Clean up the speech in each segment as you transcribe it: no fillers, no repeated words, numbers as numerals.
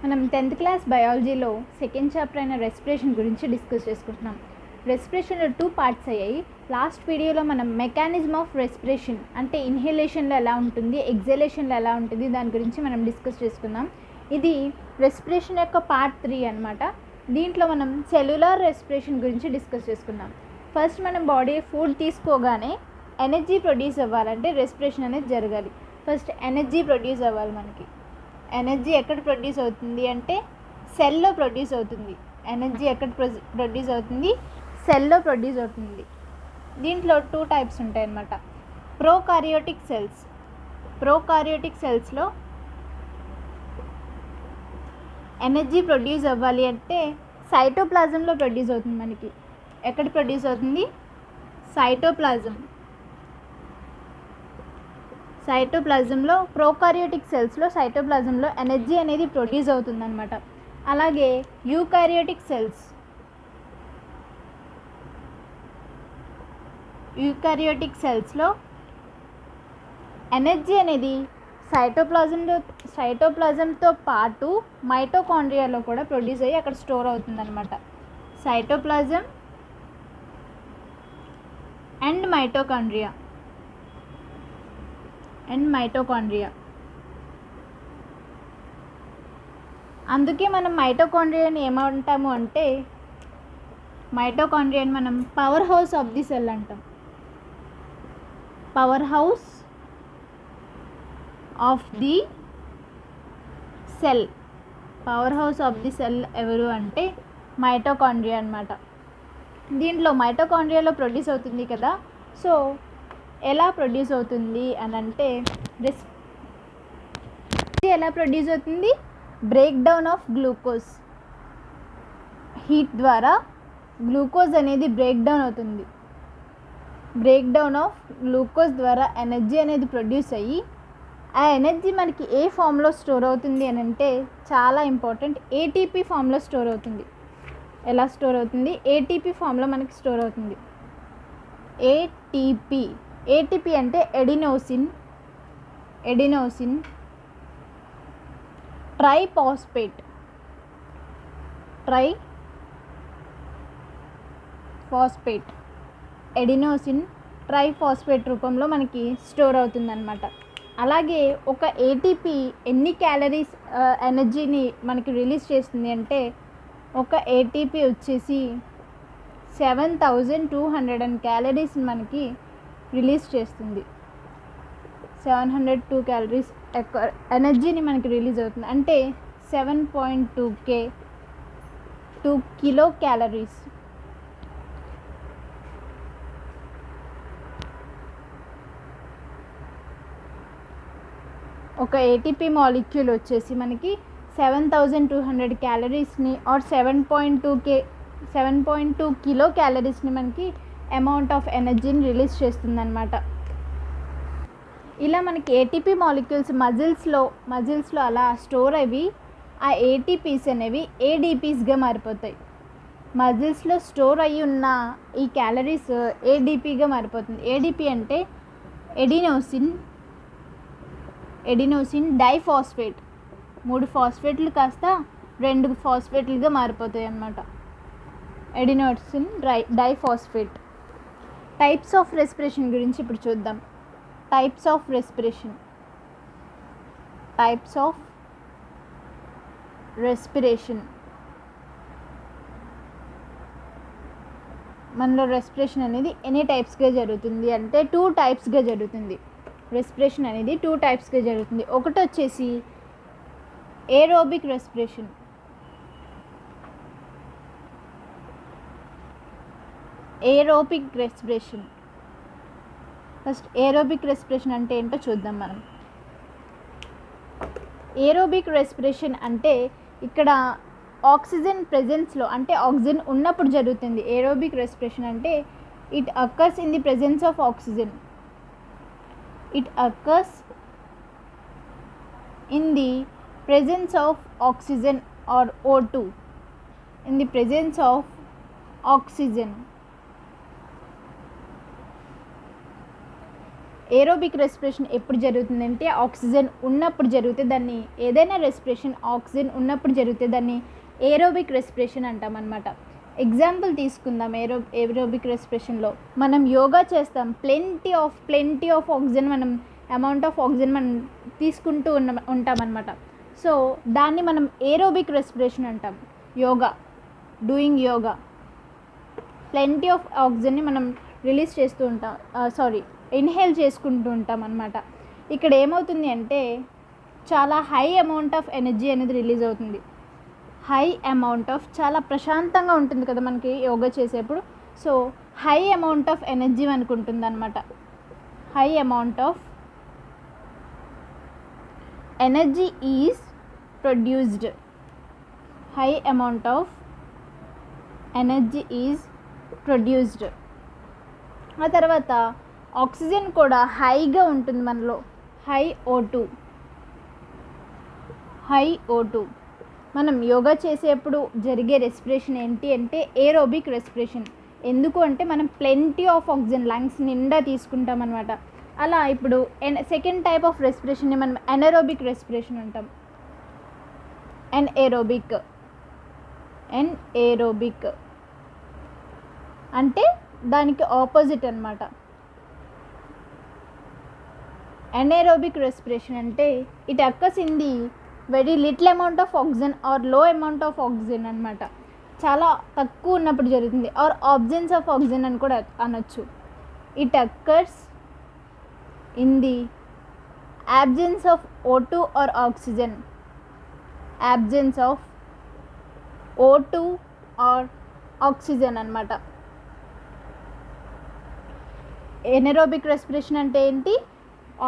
మనం 10th class బయాలజీలో second chapter అయిన respiration గురించి డిస్కస్ చేసుకుంటున్నాం. రెస్పిరేషన్లో 2 పార్ట్స్ అయ్యాయి. లాస్ట్ వీడియోలో మనం మెకానిజం ఆఫ్ రెస్పిరేషన్ అంటే ఇన్హేలేషన్లో ఎలా ఉంటుంది, ఎగ్జలేషన్లో ఎలా ఉంటుంది దాని గురించి మనం డిస్కస్ చేసుకుందాం. ఇది రెస్పిరేషన్ యొక్క పార్ట్ 3 అనమాట. దీంట్లో మనం సెల్యులార్ రెస్పిరేషన్ గురించి డిస్కస్ చేసుకుందాం. ఫస్ట్ మనం బాడీ ఫుడ్ తీసుకోగానే ఎనర్జీ ప్రొడ్యూస్ అవ్వాలంటే రెస్పిరేషన్ అనేది జరగాలి. ఫస్ట్ ఎనర్జీ ప్రొడ్యూస్ అవ్వాలి. మనకి ఎనర్జీ ఎక్కడ ప్రొడ్యూస్ అవుతుంది అంటే సెల్లో ప్రొడ్యూస్ అవుతుంది. ఎనర్జీ ఎక్కడ ప్రొడ్యూస్ అవుతుంది? సెల్లో ప్రొడ్యూస్ అవుతుంది. దీంట్లో 2 టైప్స్ ఉంటాయి అన్నమాట. ప్రోకారియోటిక్ సెల్స్లో ఎనర్జీ ప్రొడ్యూస్ అవ్వాలి అంటే సైటోప్లాజంలో ప్రొడ్యూస్ అవుతుంది. మనకి ఎక్కడ ప్రొడ్యూస్ అవుతుంది? సైటోప్లాజంలో ప్రోకారియోటిక్ సెల్స్లో సైటోప్లాజంలో ఎనర్జీ అనేది ప్రొడ్యూస్ అవుతుందన్నమాట. అలాగే యూకారియోటిక్ సెల్స్లో ఎనర్జీ అనేది సైటోప్లాజంతో పాటు మైటోకాండ్రియాలో కూడా ప్రొడ్యూస్ అయ్యి అక్కడ స్టోర్ అవుతుందన్నమాట. Cytoplasm and mitochondria. అందుకే మనం మైటోకాండ్రియాని ఏమంటాము అంటే మైటోకాండ్రియాని మనం power house of the cell అంటాం. Power house of the cell ఎవరు అంటే మైటోకాండ్రియా అన్నమాట. దీంట్లో మైటోకాండ్రియాలో ప్రొడ్యూస్ అవుతుంది కదా. సో ఎలా ప్రొడ్యూస్ అవుతుంది అని అంటే ఎలా ప్రొడ్యూస్ అవుతుంది? Break down of glucose. Heat ద్వారా గ్లూకోజ్ అనేది బ్రేక్ డౌన్ అవుతుంది. బ్రేక్ డౌన్ ఆఫ్ గ్లూకోజ్ ద్వారా ఎనర్జీ అనేది ప్రొడ్యూస్ అయ్యి ఆ ఎనర్జీ మనకి ఏ ఫామ్లో స్టోర్ అవుతుంది అని అంటే చాలా ఇంపార్టెంట్, ఏటీపీ ఫామ్లో స్టోర్ అవుతుంది. ఎలా స్టోర్ అవుతుంది? ఏటీపీ ఫామ్లో మనకి స్టోర్ అవుతుంది. ఏటీపీ అంటే ఎడినోసిన్ ట్రైఫాస్ఫేట్ ఎడినోసిన్ ట్రైఫాస్ఫేట్ రూపంలో మనకి స్టోర్ అవుతుందన్నమాట. అలాగే ఒక ఏటీపీ ఎన్ని క్యాలరీస్ ఎనర్జీని మనకి రిలీజ్ చేస్తుంది అంటే ఒక ఏటీపీ వచ్చేసి 7200 క్యాలరీస్ మనకి రిలీజ్ చేస్తుంది. 702 క్యాలరీస్ ఎనర్జీని మనకి రిలీజ్ అవుతుంది. అంటే 7.2 కిలో క్యాలరీస్. ఒక ఏటీపీ మాలిక్యూల్ వచ్చేసి మనకి 7200 క్యాలరీస్ని ఆర్ 7.2 కిలో క్యాలరీస్ని మనకి అమౌంట్ ఆఫ్ ఎనర్జీని రిలీజ్ చేస్తుందన్నమాట. ఇలా మనకి ఏటీపీ మాలిక్యూల్స్ మజిల్స్లో అలా స్టోర్ అయ్యి ఆ ఏటీపీస్ అనేవి ఏడీపీస్గా మారిపోతాయి. మజిల్స్లో స్టోర్ అయ్యి ఉన్న ఈ క్యాలరీస్ ఏడీపీగా మారిపోతుంది. ఏడీపీ అంటే ఎడినోసిన్ డైఫాస్ఫేట్. 3 ఫాస్ఫేట్లు కాస్త 2 ఫాస్ఫేట్లుగా మారిపోతాయి అన్నమాట. Adenosine diphosphate. Types of respiration గురించి ఇప్పుడు చూద్దాం. టైప్స్ ఆఫ్ రెస్పిరేషన్ మనలో రెస్పిరేషన్ అనేది ఎన్ని టైప్స్గా జరుగుతుంది అంటే 2 టైప్స్గా జరుగుతుంది. రెస్పిరేషన్ అనేది 2 టైప్స్గా జరుగుతుంది. ఒకటి వచ్చేసి aerobic respiration. First aerobic respiration అంటే ఏంటో చూద్దాం మనం. ఏరోబిక్ రెస్పిరేషన్ అంటే ఇక్కడ ఆక్సిజన్ ప్రెజెన్స్లో అంటే ఆక్సిజన్ ఉన్నప్పుడు జరుగుతుంది. ఏరోబిక్ రెస్పిరేషన్ అంటే it occurs in the presence of oxygen. It occurs in the presence of oxygen or O2. In the presence of oxygen. Aerobic respiration ఎప్పుడు జరుగుతుందంటే ఆక్సిజన్ ఉన్నప్పుడు జరిగితే దాన్ని, ఏదైనా రెస్పిరేషన్ ఆక్సిజన్ ఉన్నప్పుడు జరిగితే దాన్ని ఏరోబిక్ రెస్పిరేషన్ అంటాం అనమాట. ఎగ్జాంపుల్ తీసుకుందాం. ఏరోబిక్ రెస్పిరేషన్లో మనం యోగా చేస్తాం, plenty of oxygen, amount of oxygen మనం తీసుకుంటూ ఉంటామన్నమాట. సో దాన్ని మనం ఏరోబిక్ రెస్పిరేషన్ అంటాం. డూయింగ్ యోగా ప్లెంటీ ఆఫ్ ఆక్సిజన్ని మనం రిలీజ్ చేస్తూ ఉంటాం, ఇన్హేల్ చేసుకుంటూ ఉంటాం అన్నమాట. ఇక్కడ ఏమవుతుంది అంటే చాలా హై అమౌంట్ ఆఫ్ ఎనర్జీ అనేది రిలీజ్ అవుతుంది. హై అమౌంట్ ఆఫ్, చాలా ప్రశాంతంగా ఉంటుంది కదా మనకి యోగా చేసేప్పుడు. So high amount of energy మనకు ఉంటుంది అనమాట. High amount of energy is produced. High amount of energy is produced. ఆ తర్వాత ఆక్సిజన్ కూడా హైగా ఉంటుంది మనలో. High O2. మనం యోగా చేసేప్పుడు జరిగే రెస్పిరేషన్ ఏంటి అంటే ఏరోబిక్ రెస్పిరేషన్. ఎందుకు అంటే మనం ప్లెంటీ ఆఫ్ ఆక్సిజన్ లంగ్స్ నిండా తీసుకుంటాం అనమాట. అలా ఇప్పుడు సెకండ్ టైప్ ఆఫ్ రెస్పిరేషన్ని మనం ఎనరోబిక్ రెస్పిరేషన్ అంటాం. ఎన్ఏరోబిక్ అంటే దానికి ఆపోజిట్ అనమాట. ఎనరోబిక్ రెస్పిరేషన్ అంటే it occurs in the very little amount of oxygen or low amount of oxygen అనమాట. చాలా తక్కువ ఉన్నప్పుడు జరుగుతుంది. ఆర్ ఆబ్సెన్స్ ఆఫ్ ఆక్సిజన్ అని కూడా అనొచ్చు. It occurs in the absence of O2 or oxygen. absence of O2 or oxygen అనమాట. Anaerobic respiration అంటే ఏంటి?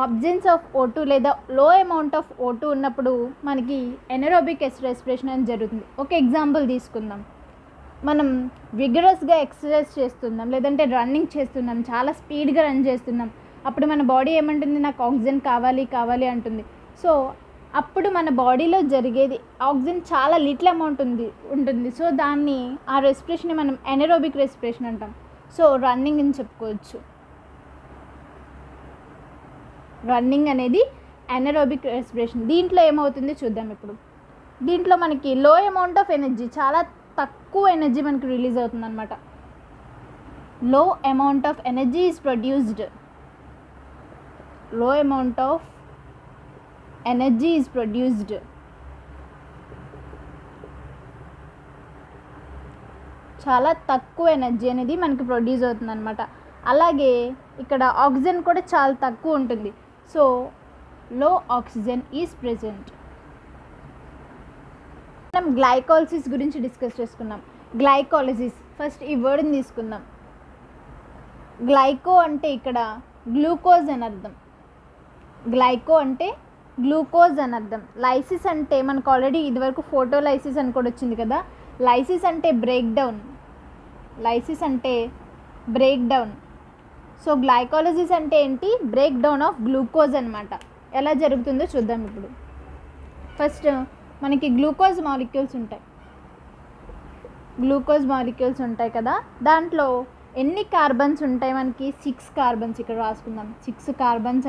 ఆబ్సెన్స్ ఆఫ్ O2 లేదా లో అమౌంట్ ఆఫ్ O2 ఉన్నప్పుడు మనకి ఎనరోబిక్ రెస్పిరేషన్ అని జరుగుతుంది. ఒక ఎగ్జాంపుల్ తీసుకుందాం. మనం విగరస్గా ఎక్సర్సైజ్ చేస్తున్నాం, లేదంటే రన్నింగ్ చేస్తున్నాం, చాలా స్పీడ్గా రన్ చేస్తున్నాం. అప్పుడు మన బాడీ ఏమంటుంది? నాకు ఆక్సిజన్ కావాలి అంటుంది. సో అప్పుడు మన బాడీలో జరిగేది ఆక్సిజన్ చాలా లిటిల్ అమౌంట్ ఉంటుంది. సో దాన్ని, ఆ రెస్పిరేషన్ని మనం ఎనరోబిక్ రెస్పిరేషన్ అంటాం. సో రన్నింగ్ అని చెప్పుకోవచ్చు. రన్నింగ్ అనేది ఎనరోబిక్ రెస్పిరేషన్. దీంట్లో ఏమవుతుంది చూద్దాం ఇప్పుడు. దీంట్లో మనకి లో అమౌంట్ ఆఫ్ ఎనర్జీ, చాలా తక్కువ ఎనర్జీ మనకి రిలీజ్ అవుతుంది అనమాట. Low amount of energy is produced. Low amount of energy is produced. చాలా తక్కువ ఎనర్జీ అనేది మనకి ప్రొడ్యూస్ అవుతుంది అనమాట. అలాగే ఇక్కడ ఆక్సిజన్ కూడా చాలా తక్కువ ఉంటుంది. సో లో ఆక్సిజన్ ఈజ్ ప్రెజెంట్. మనం గ్లైకోలిసిస్ గురించి డిస్కస్ చేసుకున్నాం. గ్లైకోలిసిస్, ఫస్ట్ ఈ వర్డ్ని తీసుకుందాం. గ్లైకో అంటే ఇక్కడ గ్లూకోజ్ అని అర్థం. గ్లైకో అంటే గ్లూకోజ్ అని అర్థం. లైసిస్ అంటే మనకు ఆల్రెడీ ఇదివరకు ఫోటోలైసిస్ అని కూడా వచ్చింది కదా. లైసిస్ అంటే బ్రేక్ డౌన్. సో గ్లైకోలిసిస్ అంటే ఏంటి? బ్రేక్ డౌన్ ఆఫ్ గ్లూకోజ్ అనమాట. ఎలా జరుగుతుందో చూద్దాం ఇప్పుడు. ఫస్ట్ మనకి గ్లూకోజ్ మాలిక్యూల్స్ ఉంటాయి కదా. దాంట్లో ఎన్ని కార్బన్స్ ఉంటాయి? మనకి 6 కార్బన్స్. ఇక్కడ రాసుకుందాం. 6 కార్బన్స్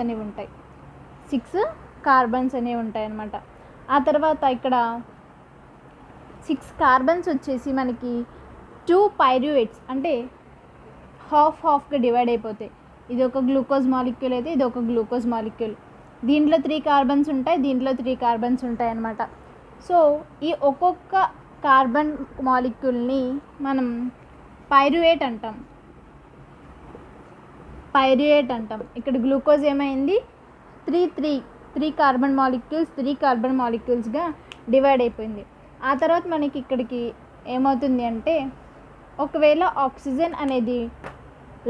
అనేవి ఉంటాయి అన్నమాట. ఆ తర్వాత ఇక్కడ 6 కార్బన్స్ వచ్చేసి మనకి 2 పైరువేట్స్, అంటే హాఫ్గా డివైడ్ అయిపోతాయి. ఇది ఒక గ్లూకోజ్ మాలిక్యూల్ అయితే ఇది ఒక గ్లూకోజ్ మాలిక్యూల్. దీంట్లో 3 కార్బన్స్ ఉంటాయి, దీంట్లో 3 కార్బన్స్ ఉంటాయి అన్నమాట. సో ఈ ఒక్కొక్క కార్బన్ మాలిక్యూల్ని మనం పైరువేట్ అంటాం. ఇక్కడ గ్లూకోజ్ ఏమైంది? 3 కార్బన్ మాలిక్యూల్స్గా డివైడ్ అయిపోయింది. ఆ తర్వాత మనకి ఇక్కడికి ఏమవుతుంది అంటే, ఒకవేళ ఆక్సిజన్ అనేది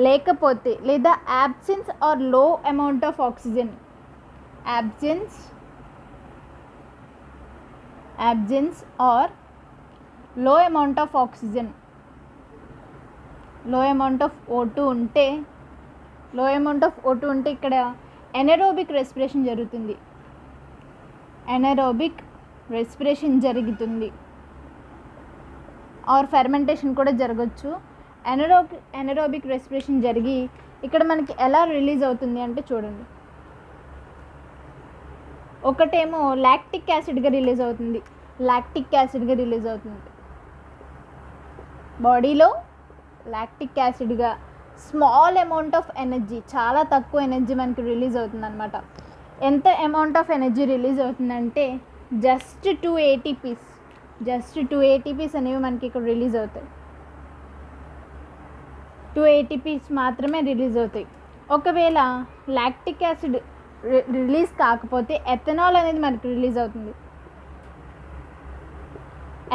లేకపోతే, లేదా absence or low amount of oxygen, absence or low amount of oxygen, low amount of O2 ఉంటే ఇక్కడ ఎనరోబిక్ రెస్పిరేషన్ జరుగుతుంది. ఆర్ ఫెర్మెంటేషన్ కూడా జరగచ్చు. ఎనరోబిక్ రెస్పిరేషన్ జరిగి ఇక్కడ మనకి ఎలా రిలీజ్ అవుతుంది అంటే చూడండి, ఒకటేమో లాక్టిక్ యాసిడ్గా రిలీజ్ అవుతుంది, బాడీలో లాక్టిక్ యాసిడ్గా స్మాల్ అమౌంట్ ఆఫ్ ఎనర్జీ, చాలా తక్కువ ఎనర్జీ మనకి రిలీజ్ అవుతుంది అనమాట. ఎంత అమౌంట్ ఆఫ్ ఎనర్జీ రిలీజ్ అవుతుందంటే జస్ట్ 2 ATPs అనేవి మనకి ఇక్కడ రిలీజ్ అవుతాయి. 2 ATPs మాత్రమే రిలీజ్ అవుతాయి. ఒకవేళ లాక్టిక్ యాసిడ్ రిలీజ్ కాకపోతే ఎథనాల్ అనేది మనకి రిలీజ్ అవుతుంది.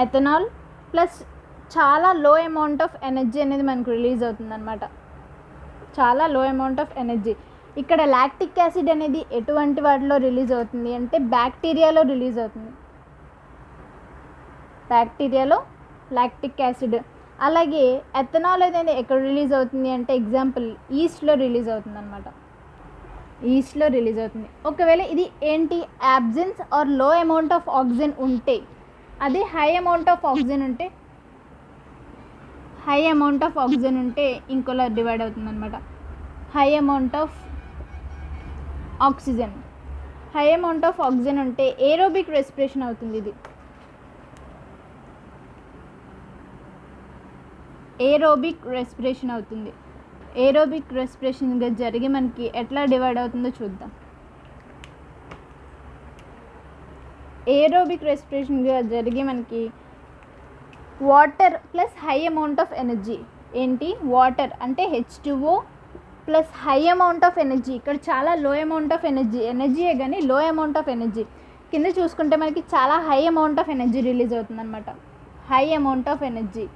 ఎథనాల్ ప్లస్ చాలా లో అమౌంట్ ఆఫ్ ఎనర్జీ అనేది మనకు రిలీజ్ అవుతుంది అనమాట, చాలా లో అమౌంట్ ఆఫ్ ఎనర్జీ. ఇక్కడ లాక్టిక్ యాసిడ్ అనేది ఎటువంటి వాటిలో రిలీజ్ అవుతుంది అంటే బ్యాక్టీరియాలో రిలీజ్ అవుతుంది, బ్యాక్టీరియాలో లాక్టిక్ యాసిడ్. అలాగే ఎథనాల్ అనేది ఎక్కడ రిలీజ్ అవుతుంది అంటే ఎగ్జాంపుల్ ఈస్ట్లో రిలీజ్ అవుతుంది అనమాట, ఈస్ట్లో రిలీజ్ అవుతుంది. ఒకవేళ ఇది ఏంటి absence or low amount of oxygen ఉంటే, అదే హై అమౌంట్ ఆఫ్ ఆక్సిజన్ ఉంటే ఇంకోలా డివైడ్ అవుతుంది అనమాట. హై అమౌంట్ ఆఫ్ ఆక్సిజన్ ఉంటే ఏరోబిక్ రెస్పిరేషన్ అవుతుంది. ఇది ఏరోబిక్ రెస్పిరేషన్గా జరిగి మనకి ఎట్లా డివైడ్ అవుతుందో చూద్దాం. ఏరోబిక్ రెస్పిరేషన్గా జరిగి మనకి water plus high amount of energy, ఏంటి వాటర్ అంటే H2O plus high amount of energy. ఇక్కడ చాలా లో అమౌంట్ ఆఫ్ ఎనర్జీయే కానీ లో అమౌంట్ ఆఫ్ ఎనర్జీ. కింద చూసుకుంటే మనకి చాలా high amount of energy release అవుతుంది అనమాట, high amount of energy.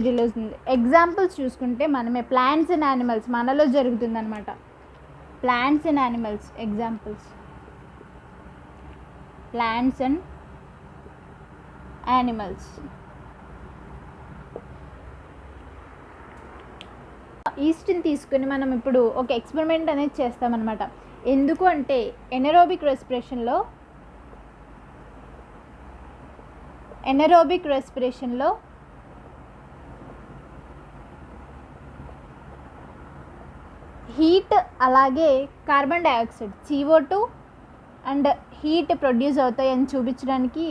Release అవుతుంది. ఎగ్జాంపుల్స్ చూసుకుంటే మనమే ప్లాంట్స్ అండ్ యానిమల్స్ మనలో జరుగుతుంది అనమాట. Plants and animals examples, plants and animals. ఈస్ట్ని తీసుకుని మనం ఇప్పుడు ఒక ఎక్స్పెరిమెంట్ అనేది చేస్తామన్నమాట. ఎందుకు అంటే ఎనరోబిక్ రెస్పిరేషన్లో హీట్ అలాగే carbon dioxide CO2 and heat produce అవుతాయని చూపించడానికి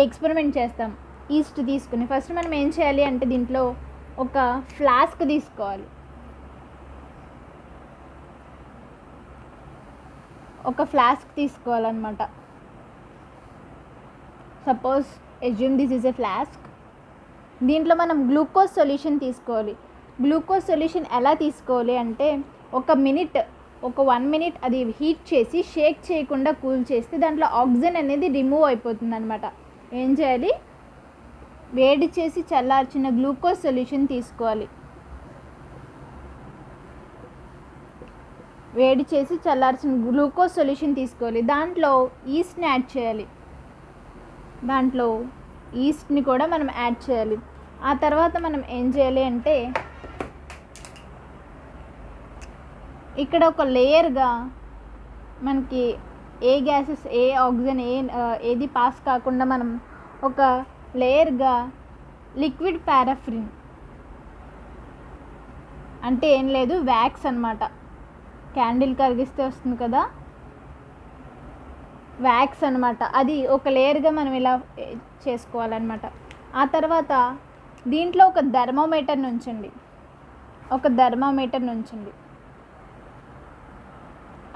ఎక్స్పెరిమెంట్ చేస్తాం ఈస్ట్ తీసుకుని. ఫస్ట్ మనం ఏం చేయాలి అంటే దీంట్లో ఒక ఫ్లాస్క్ తీసుకోవాలన్నమాట. Suppose assume this is a flask. దీంట్లో మనం గ్లూకోజ్ సొల్యూషన్ తీసుకోవాలి. గ్లూకోజ్ సొల్యూషన్ ఎలా తీసుకోవాలి అంటే ఒక 1 మినిట్ అది హీట్ చేసి షేక్ చేయకుండా కూల్ చేస్తే దాంట్లో ఆక్సిజన్ అనేది రిమూవ్ అయిపోతుంది అనమాట. ఏం చేయాలి, వేడి చేసి చల్లార్చిన గ్లూకోజ్ సొల్యూషన్ తీసుకోవాలి. దాంట్లో ఈస్ట్ని కూడా మనం యాడ్ చేయాలి. ఆ తర్వాత మనం ఏం చేయాలి అంటే ఇక్కడ ఒక లేయర్గా మనకి ఏ గ్యాసెస్ ఏ ఆక్సిజన్ ఏది పాస్ కాకుండా మనం ఒక లేయర్గా లిక్విడ్ పారాఫిన్ అంటే ఏం లేదు వ్యాక్స్ అన్నమాట. క్యాండిల్ కరిగిస్తే వస్తుంది కదా వ్యాక్స్ అన్నమాట. అది ఒక లేయర్గా మనం ఇలా చేసుకోవాలన్నమాట. ఆ తర్వాత దీంట్లో ఒక థర్మోమీటర్ నుంచండి.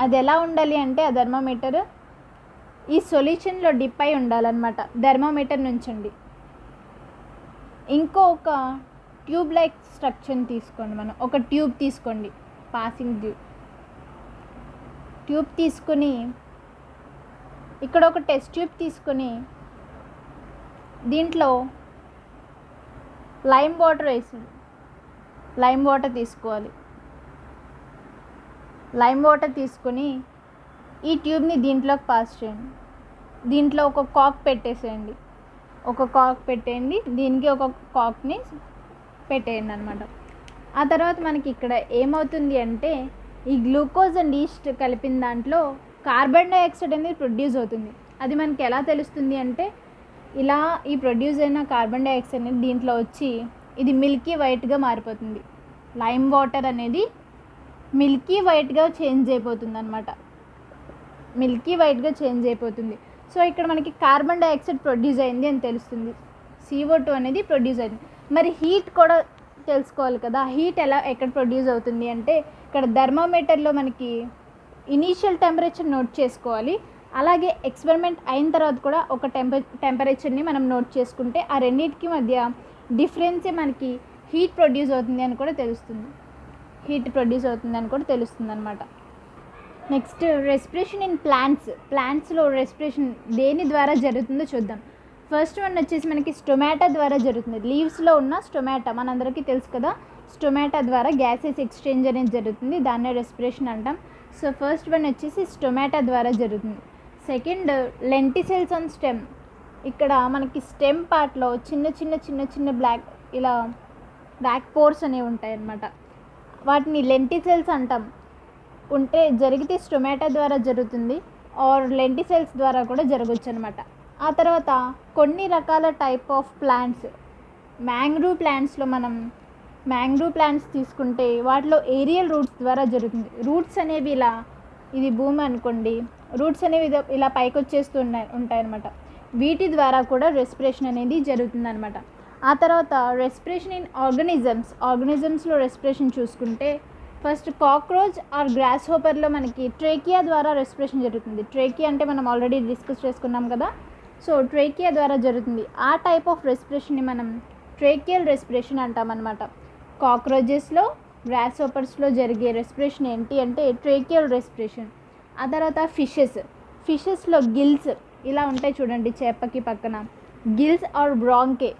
అది ఎలా ఉండాలి అంటే ఆ థర్మోమీటర్ ఈ సొల్యూషన్లో డిప్ అయి ఉండాలన్నమాట. థర్మోమీటర్ నుంచండి. ఒక ట్యూబ్ లైక్ స్ట్రక్చర్ని తీసుకోండి. మనం ఒక ట్యూబ్ తీసుకోండి, పాసింగ్ ట్యూబ్ తీసుకుని ఇక్కడ ఒక టెస్ట్ ట్యూబ్ తీసుకుని దీంట్లో లైమ్ వాటర్ తీసుకోవాలి. లైమ్ వాటర్ తీసుకొని ఈ ట్యూబ్ని దీంట్లోకి పాస్ చేయండి. దీంట్లో ఒక కాక్ పెట్టేసేయండి. దీనికి ఒక కాక్ని పెట్టేయండి అనమాట. ఆ తర్వాత మనకి ఇక్కడ ఏమవుతుంది అంటే ఈ గ్లూకోజ్ అండ్ ఈస్ట్ కలిపిన దాంట్లో కార్బన్ డైఆక్సైడ్ అనేది ప్రొడ్యూస్ అవుతుంది. అది మనకి ఎలా తెలుస్తుంది అంటే ఇలా ఈ ప్రొడ్యూస్ అయిన కార్బన్ డైఆక్సైడ్ అనేది దీంట్లో వచ్చి ఇది మిల్కీ వైట్గా మారిపోతుంది. లైమ్ వాటర్ అనేది మిల్కీ వైట్గా చేంజ్ అయిపోతుంది అనమాట. మిల్కీ వైట్గా చేంజ్ అయిపోతుంది. సో ఇక్కడ మనకి కార్బన్ డైఆక్సైడ్ ప్రొడ్యూస్ అయింది అని తెలుస్తుంది. CO2 అనేది ప్రొడ్యూస్ అయింది. మరి హీట్ కూడా తెలుసుకోవాలి కదా. హీట్ ఎక్కడ ప్రొడ్యూస్ అవుతుంది అంటే ఇక్కడ థర్మోమీటర్లో మనకి ఇనీషియల్ టెంపరేచర్ నోట్ చేసుకోవాలి. అలాగే ఎక్స్పెరిమెంట్ అయిన తర్వాత కూడా ఒక టెంపరేచర్ని మనం నోట్ చేసుకుంటే ఆ రెండింటికి మధ్య డిఫరెన్సే మనకి హీట్ ప్రొడ్యూస్ అవుతుంది అని కూడా తెలుస్తుంది. హీట్ ప్రొడ్యూస్ అవుతుంది అని కూడా తెలుస్తుంది అనమాట. నెక్స్ట్ రెస్పిరేషన్ ఇన్ ప్లాంట్స్లో రెస్పిరేషన్ దేని ద్వారా జరుగుతుందో చూద్దాం. ఫస్ట్ వన్ వచ్చేసి మనకి స్టొమాటా ద్వారా జరుగుతుంది. లీవ్స్లో ఉన్న స్టొమాటా మనందరికీ తెలుసు కదా. స్టొమాటా ద్వారా గ్యాసెస్ ఎక్స్చేంజ్ అనేది జరుగుతుంది, దాన్నే రెస్పిరేషన్ అంటాం. సో ఫస్ట్ వన్ వచ్చేసి స్టొమాటా ద్వారా జరుగుతుంది. Second lenticels on stem. ఇక్కడ మనకి స్టెమ్ పార్ట్లో చిన్న చిన్న చిన్న చిన్న బ్లాక్ పోర్స్ అనేవి ఉంటాయి అన్నమాట. వాటిని లెంటిసెల్స్ అంటాం. జరిగితే స్టొమాటా ద్వారా జరుగుతుంది, ఆర్ లెంటిసెల్స్ ద్వారా కూడా జరగవచ్చు అనమాట. ఆ తర్వాత కొన్ని రకాల టైప్ ఆఫ్ ప్లాంట్స్, మ్యాంగ్రూవ్ ప్లాంట్స్లో మనం మ్యాంగ్రూవ్ ప్లాంట్స్ తీసుకుంటే వాటిలో ఏరియల్ రూట్స్ ద్వారా జరుగుతుంది. రూట్స్ అనేవి ఇది భూమి అనుకోండి, రూట్స్ అనేవి ఇలా పైకి వచ్చేస్తూ ఉంటాయన్నమాట. వీటి ద్వారా కూడా రెస్పిరేషన్ అనేది జరుగుతుందన్నమాట. ఆ తర్వాత రెస్పిరేషన్ ఇన్ ఆర్గనిజమ్స్లో రెస్పిరేషన్ చూసుకుంటే ఫస్ట్ కాక్రోచ్ ఆర్ గ్రాస్ హోపర్లో మనకి ట్రేకియా ద్వారా రెస్పిరేషన్ జరుగుతుంది. ట్రేకియా అంటే మనం ఆల్రెడీ డిస్కస్ చేసుకున్నాం కదా. సో ట్రేకియా ద్వారా జరుగుతుంది. ఆ టైప్ ఆఫ్ రెస్పిరేషన్ని మనం ట్రేకియల్ రెస్పిరేషన్ అంటామన్నమాట. కాక్రోచెస్లో గ్రాస్ హోపర్స్లో జరిగే రెస్పిరేషన్ ఏంటి అంటే ట్రేకియల్ రెస్పిరేషన్. ఆ తర్వాత ఫిషెస్లో గిల్స్ ఇలా ఉంటాయి చూడండి, చేపకి పక్కన గిల్స్ ఆర్ బ్రాంకే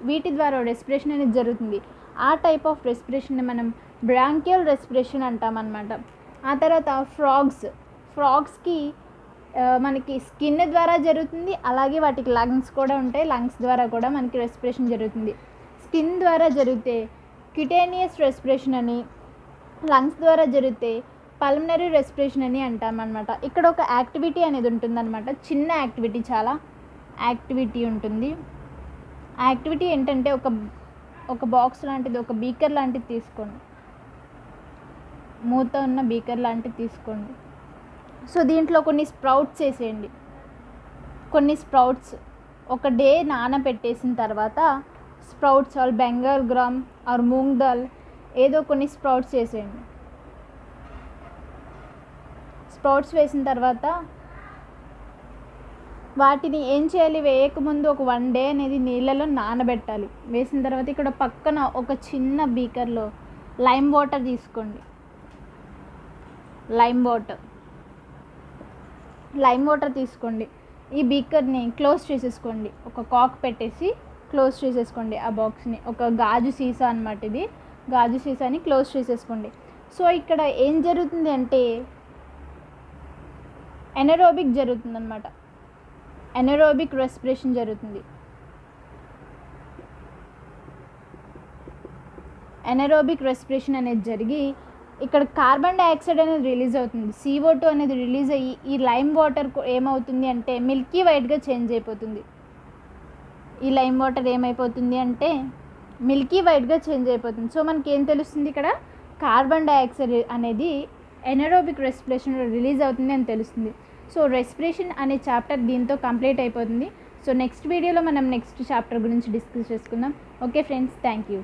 వీటి ద్వారా రెస్పిరేషన్ అనేది జరుగుతుంది. ఆ టైప్ ఆఫ్ రెస్పిరేషన్ని మనం బ్రాంకియల్ రెస్పిరేషన్ అంటామన్నమాట. ఆ తర్వాత ఫ్రాగ్స్కి మనకి స్కిన్ ద్వారా జరుగుతుంది, అలాగే వాటికి లంగ్స్ కూడా ఉంటాయి. లంగ్స్ ద్వారా కూడా మనకి రెస్పిరేషన్ జరుగుతుంది. స్కిన్ ద్వారా జరిగితే క్యుటేనియస్ రెస్పిరేషన్ అని, లంగ్స్ ద్వారా జరిగితే పల్మనరీ రెస్పిరేషన్ అని అంటామన్నమాట. ఇక్కడ ఒక యాక్టివిటీ అనేది ఉంటుందన్నమాట, చిన్న యాక్టివిటీ, చాలా యాక్టివిటీ ఉంటుంది. యాక్టివిటీ ఏంటంటే ఒక బాక్స్ లాంటిది, ఒక బీకర్ లాంటిది తీసుకోండి, మూత ఉన్న బీకర్ లాంటిది తీసుకోండి. సో దీంట్లో కొన్ని స్ప్రౌట్స్ వేసేయండి. కొన్ని స్ప్రౌట్స్ ఒక డే నానబెట్టేసిన తర్వాత sprouts or Bengal gram or moong dal ఏదో కొన్ని స్ప్రౌట్స్ వేసేయండి. స్ప్రౌట్స్ వేసిన తర్వాత వాటిని ఏం చేయాలి, వేయకముందు ఒక 1 day అనేది నీళ్ళలో నానబెట్టాలి. వేసిన తర్వాత ఇక్కడ పక్కన ఒక చిన్న బీకర్లో లైమ్ వాటర్ తీసుకోండి. లైమ్ వాటర్ తీసుకోండి. ఈ బీకర్ని క్లోజ్ చేసేసుకోండి. ఒక కాక్ పెట్టేసి క్లోజ్ చేసేసుకోండి ఆ బాక్స్ని. ఒక గాజు సీసా అన్నమాట ఇది. గాజు సీసాని క్లోజ్ చేసేసుకోండి. సో ఇక్కడ ఏం జరుగుతుంది అంటే ఎనరోబిక్ జరుగుతుంది అన్నమాట. ఎనరోబిక్ రెస్పిరేషన్ జరుగుతుంది. ఎనరోబిక్ రెస్పిరేషన్ అనేది జరిగి ఇక్కడ కార్బన్ డైఆక్సైడ్ అనేది రిలీజ్ అవుతుంది. CO2 అనేది రిలీజ్ అయ్యి ఈ లైమ్ వాటర్ ఏమవుతుంది అంటే మిల్కీ వైట్గా చేంజ్ అయిపోతుంది. ఈ లైమ్ వాటర్ ఏమైపోతుంది అంటే మిల్కీ వైట్గా చేంజ్ అయిపోతుంది. సో మనకి ఏం తెలుస్తుంది, ఇక్కడ కార్బన్ డైఆక్సైడ్ అనేది ఎనరోబిక్ రెస్పిరేషన్లో రిలీజ్ అవుతుంది అని తెలుస్తుంది. సో రెస్పిరేషన్ అనే చాప్టర్ దీంతో కంప్లీట్ అయిపోతుంది. సో నెక్స్ట్ వీడియోలో మనం నెక్స్ట్ చాప్టర్ గురించి డిస్కస్ చేసుకుందాం. Okay friends, thank you.